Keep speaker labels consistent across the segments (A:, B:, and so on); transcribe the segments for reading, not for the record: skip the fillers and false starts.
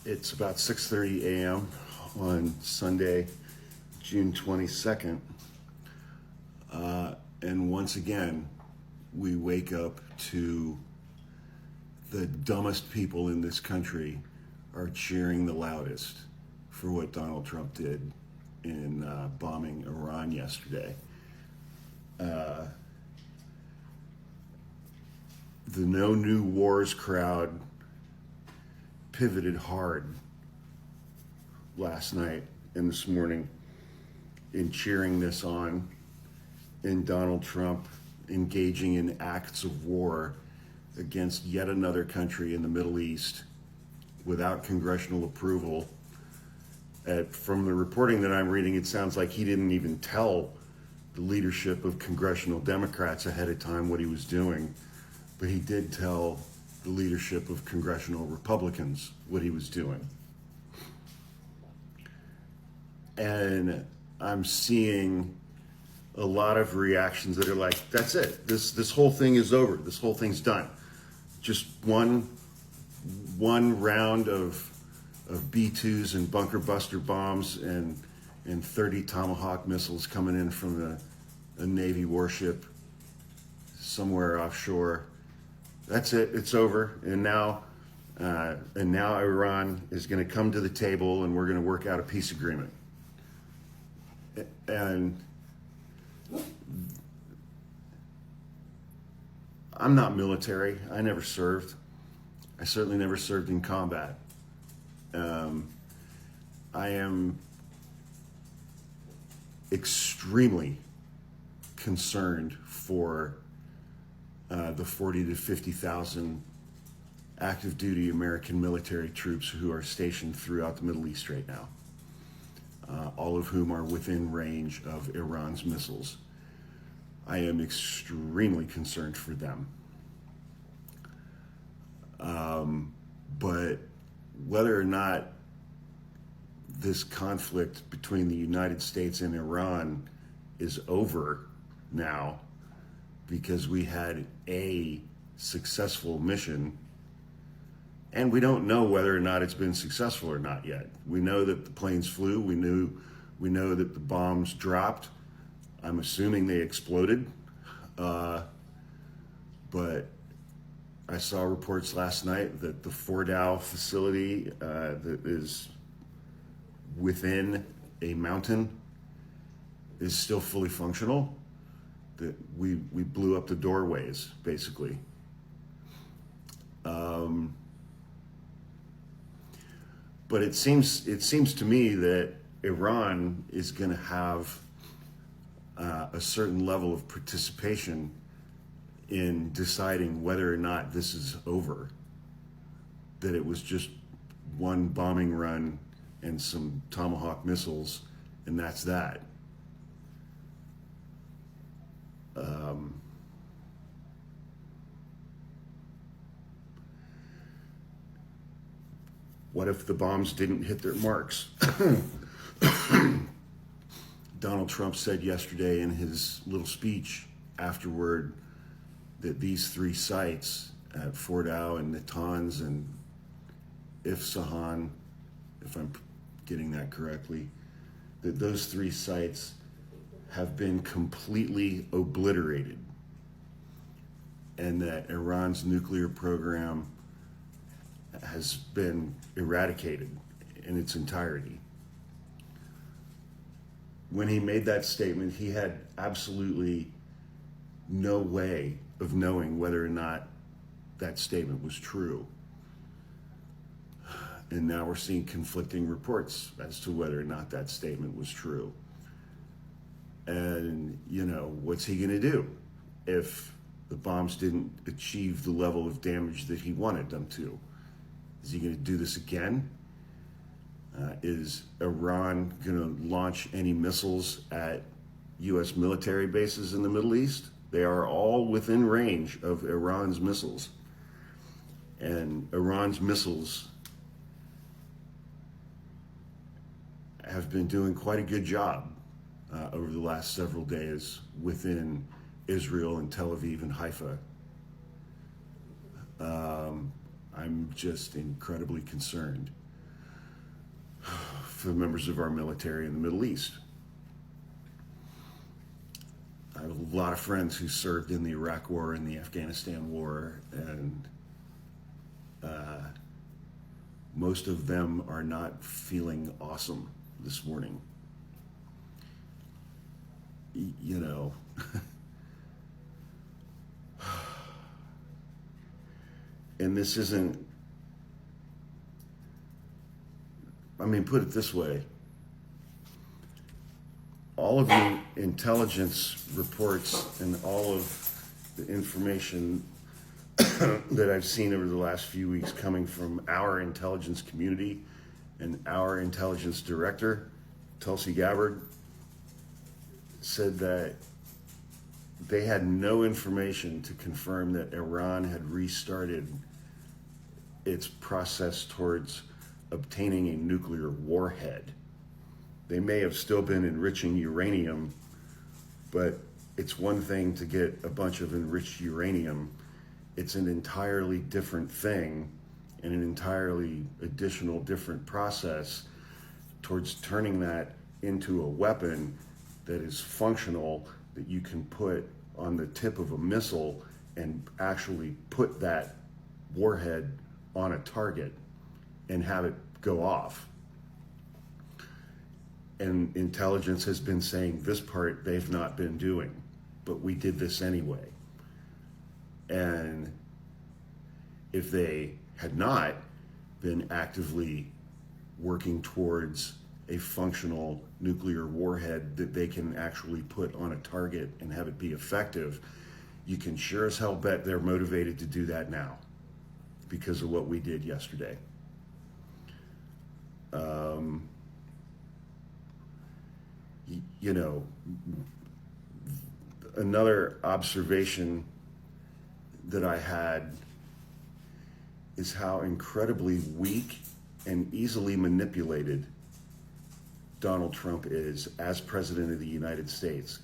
A: It's about 6:30 a.m. on Sunday, June 22nd. And once again, we wake up to the dumbest people in this country are cheering the loudest for what Donald Trump did in bombing Iran yesterday. The No New Wars crowd pivoted hard last night and this morning in cheering this on, in Donald Trump engaging in acts of war against yet another country in the Middle East without congressional approval. From the reporting that I'm reading, it sounds like he didn't even tell the leadership of congressional Democrats ahead of time what he was doing, but he did tell the leadership of Congressional Republicans what he was doing. And I'm seeing a lot of reactions that are like, that's it. This whole thing is over. This whole thing's done. Just one round of B-2s and bunker buster bombs and 30 Tomahawk missiles coming in from a Navy warship somewhere offshore. That's it. It's over. And now Iran is going to come to the table and we're going to work out a peace agreement. And I'm not military. I never served. I certainly never served in combat. I am extremely concerned for the 40 to 50,000 active duty American military troops who are stationed throughout the Middle East right now, all of whom are within range of Iran's missiles. I am extremely concerned for them. But whether or not this conflict between the United States and Iran is over now because we had a successful mission, and we don't know whether or not it's been successful or not yet. We know that the planes flew. We know that the bombs dropped. I'm assuming they exploded. But I saw reports last night that the Fordow facility that is within a mountain is still fully functional. That we blew up the doorways, basically. But it seems to me that Iran is going to have a certain level of participation in deciding whether or not this is over. That it was just one bombing run and some Tomahawk missiles, and that's that. What if the bombs didn't hit their marks? Donald Trump said yesterday in his little speech afterward that these three sites at Fordow and Natanz and Isfahan, if I'm getting that correctly, that those three sites have been completely obliterated, and that Iran's nuclear program has been eradicated in its entirety. When he made that statement, he had absolutely no way of knowing whether or not that statement was true. And now we're seeing conflicting reports as to whether or not that statement was true. And, what's he going to do if the bombs didn't achieve the level of damage that he wanted them to? Is he going to do this again? Is Iran going to launch any missiles at U.S. military bases in the Middle East? They are all within range of Iran's missiles. And Iran's missiles have been doing quite a good job over the last several days within Israel and Tel Aviv and Haifa. I'm just incredibly concerned. for the members of our military in the Middle East. I have a lot of friends who served in the Iraq War and the Afghanistan War, and most of them are not feeling awesome this morning. You know, and this isn't, I mean, put it this way. All of the intelligence reports and all of the information that I've seen over the last few weeks coming from our intelligence community and our intelligence director, Tulsi Gabbard, said that they had no information to confirm that Iran had restarted its process towards obtaining a nuclear warhead. They may have still been enriching uranium, but it's one thing to get a bunch of enriched uranium. It's an entirely different thing and an entirely additional different process towards turning that into a weapon that is functional, that you can put on the tip of a missile and actually put that warhead on a target and have it go off. And intelligence has been saying this part they've not been doing, but we did this anyway. And if they had not been actively working towards a functional nuclear warhead that they can actually put on a target and have it be effective, you can sure as hell bet they're motivated to do that now because of what we did yesterday. You know, another observation that I had is how incredibly weak and easily manipulated Donald Trump is as president of the United States.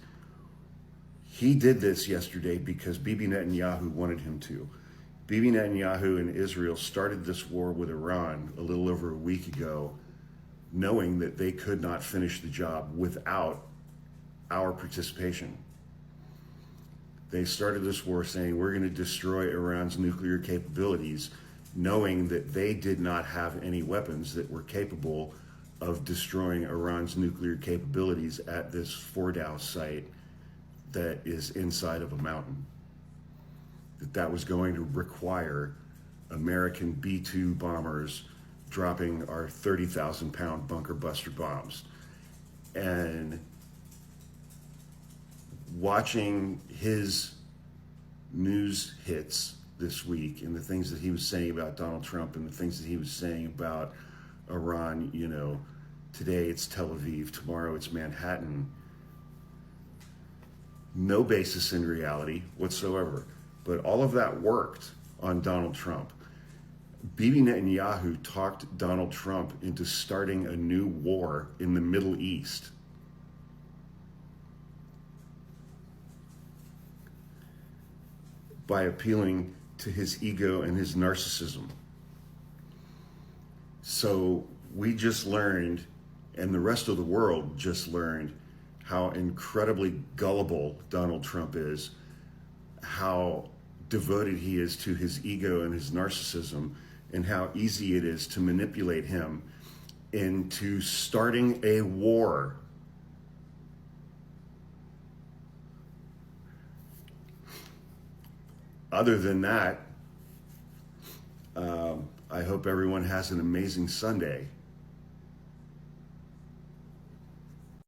A: He did this yesterday because Bibi Netanyahu wanted him to. Bibi Netanyahu and Israel started this war with Iran a little over a week ago, knowing that they could not finish the job without our participation. They started this war saying, we're going to destroy Iran's nuclear capabilities, knowing that they did not have any weapons that were capable of destroying Iran's nuclear capabilities at this Fordow site that is inside of a mountain. That was going to require American B-2 bombers dropping our 30,000-pound bunker buster bombs. And watching his news hits this week and the things that he was saying about Donald Trump and the things that he was saying about Iran, you know, today it's Tel Aviv, tomorrow it's Manhattan. No basis in reality whatsoever. But all of that worked on Donald Trump. Bibi Netanyahu talked Donald Trump into starting a new war in the Middle East. By appealing to his ego and his narcissism. So we just learned, and the rest of the world just learned, how incredibly gullible Donald Trump is, how devoted he is to his ego and his narcissism, and how easy it is to manipulate him into starting a war. Other than that, I hope everyone has an amazing Sunday.